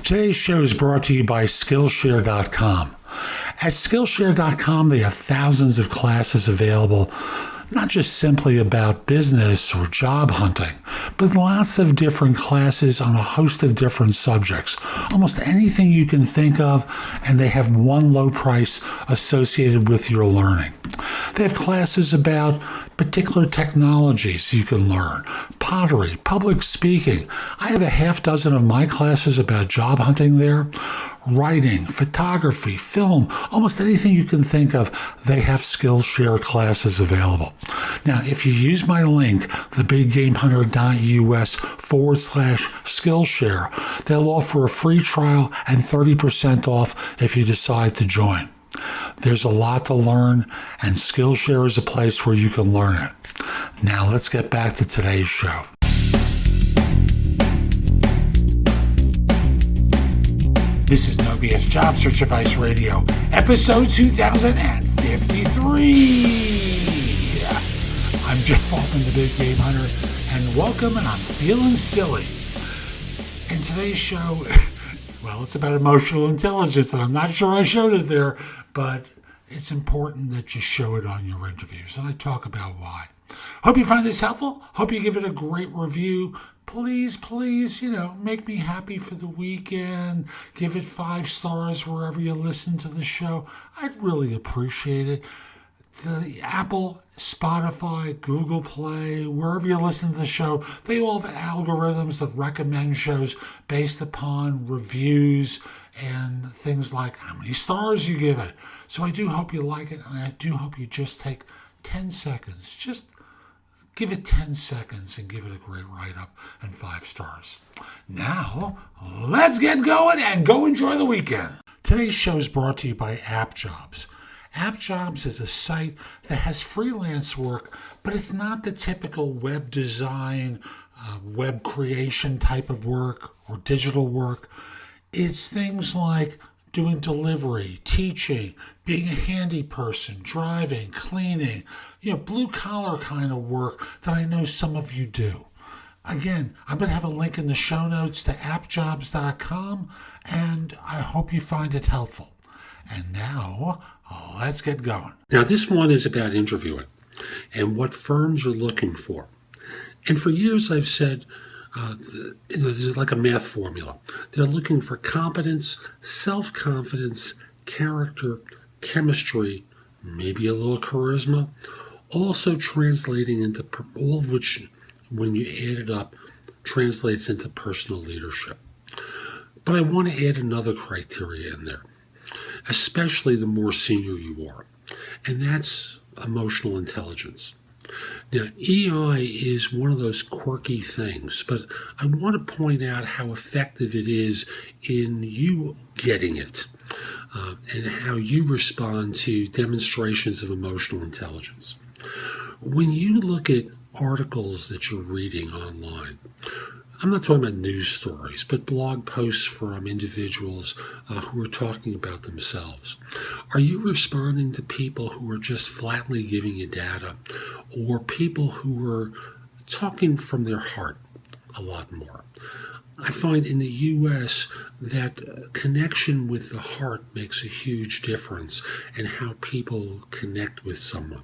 Today's show is brought to you by Skillshare.com. At Skillshare.com, they have thousands of classes available, not just simply about business or job hunting, but lots of different classes on a host of different subjects. Almost anything you can think of, and they have one low price associated with your learning. They have classes about particular technologies you can learn, pottery, public speaking. I have a half dozen of my classes about job hunting there. Writing, photography, film, almost anything you can think of, they have Skillshare classes available. Now, if you use my link, thebiggamehunter.us/Skillshare, they'll offer a free trial and 30% off if you decide to join. There's a lot to learn, and Skillshare is a place where you can learn it. Now, let's get back to today's show. This is No BS Job Search Advice Radio, episode 2053. I'm Jeff Altman, the Big Game Hunter, and welcome, and I'm feeling silly. In today's show, well, it's about emotional intelligence, and I'm not sure I showed it there, but it's important that you show it on your interviews, and I talk about why. Hope you find this helpful. Hope you give it a great review. Please, make me happy for the weekend. Give it 5 stars wherever you listen to the show. I'd really appreciate it. The Apple, Spotify, Google Play, wherever you listen to the show, they all have algorithms that recommend shows based upon reviews and things like how many stars you give it. So I do hope you like it, and I do hope you just take 10 seconds. Just give it 10 seconds and give it a great write-up and 5 stars. Now, let's get going and go enjoy the weekend. Today's show is brought to you by AppJobs. AppJobs is a site that has freelance work, but it's not the typical web design, web creation type of work or digital work. It's things like doing delivery, teaching, being a handy person, driving, cleaning, blue-collar kind of work that I know some of you do. Again, I'm going to have a link in the show notes to appjobs.com, and I hope you find it helpful. And now, let's get going. Now, this one is about interviewing and what firms are looking for. And for years, I've said, this is like a math formula. They're looking for competence, self-confidence, character, chemistry, maybe a little charisma, also translating into all of which, when you add it up, translates into personal leadership. But I want to add another criteria in there, especially the more senior you are, and that's emotional intelligence. Now, EI is one of those quirky things, but I want to point out how effective it is in you getting it and how you respond to demonstrations of emotional intelligence. When you look at articles that you're reading online, I'm not talking about news stories, but blog posts from individuals who are talking about themselves. Are you responding to people who are just flatly giving you data, or people who are talking from their heart a lot more? I find in the U.S. that connection with the heart makes a huge difference in how people connect with someone.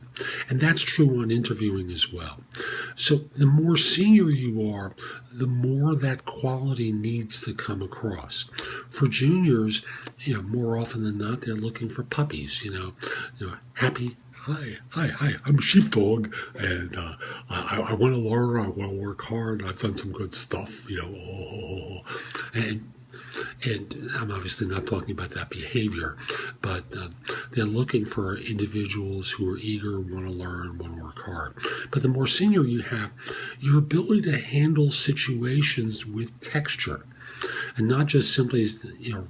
And that's true on interviewing as well. So the more senior you are, the more that quality needs to come across. For juniors, more often than not, they're looking for puppies, happy. Hi, I'm Sheepdog, and I want to learn, I want to work hard, I've done some good stuff, and I'm obviously not talking about that behavior, but they're looking for individuals who are eager, want to learn, want to work hard. But the more senior you have, your ability to handle situations with texture, and not just simply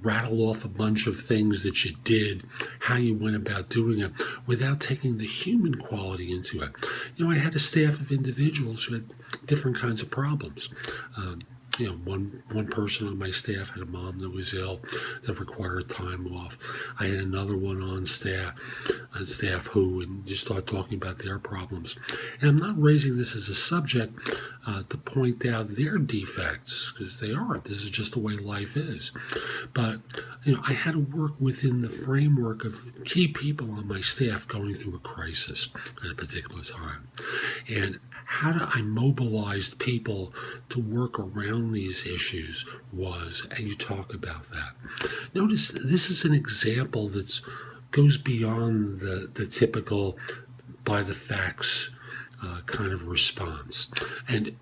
rattle off a bunch of things that you did, how you went about doing it, without taking the human quality into it. I had a staff of individuals who had different kinds of problems. one person on my staff had a mom that was ill that required time off. I had another one on staff who, and you start talking about their problems. And I'm not raising this as a subject to point out their defects, because they aren't. This is just the way life is. But, I had to work within the framework of key people on my staff going through a crisis at a particular time. And how do I mobilize people to work around these issues and you talk about that. Notice this is an example that goes beyond the typical by the facts kind of response. And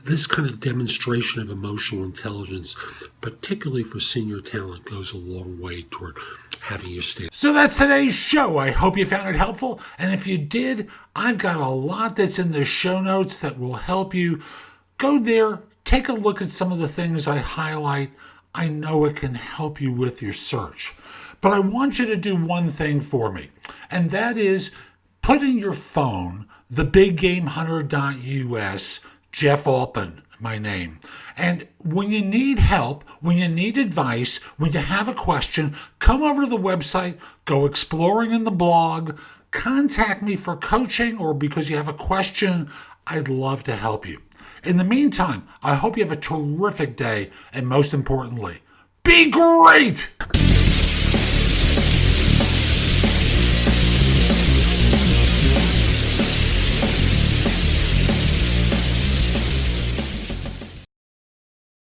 this kind of demonstration of emotional intelligence, particularly for senior talent, goes a long way toward having you stand. So that's today's show. I hope you found it helpful. And if you did, I've got a lot that's in the show notes that will help you. Go there, take a look at some of the things I highlight. I know it can help you with your search. But I want you to do one thing for me, and that is put in your phone thebiggamehunter.us, Jeff Altman, my name. And when you need help, when you need advice, when you have a question, come over to the website, go exploring in the blog, contact me for coaching or because you have a question. I'd love to help you. In the meantime, I hope you have a terrific day, and most importantly, be great!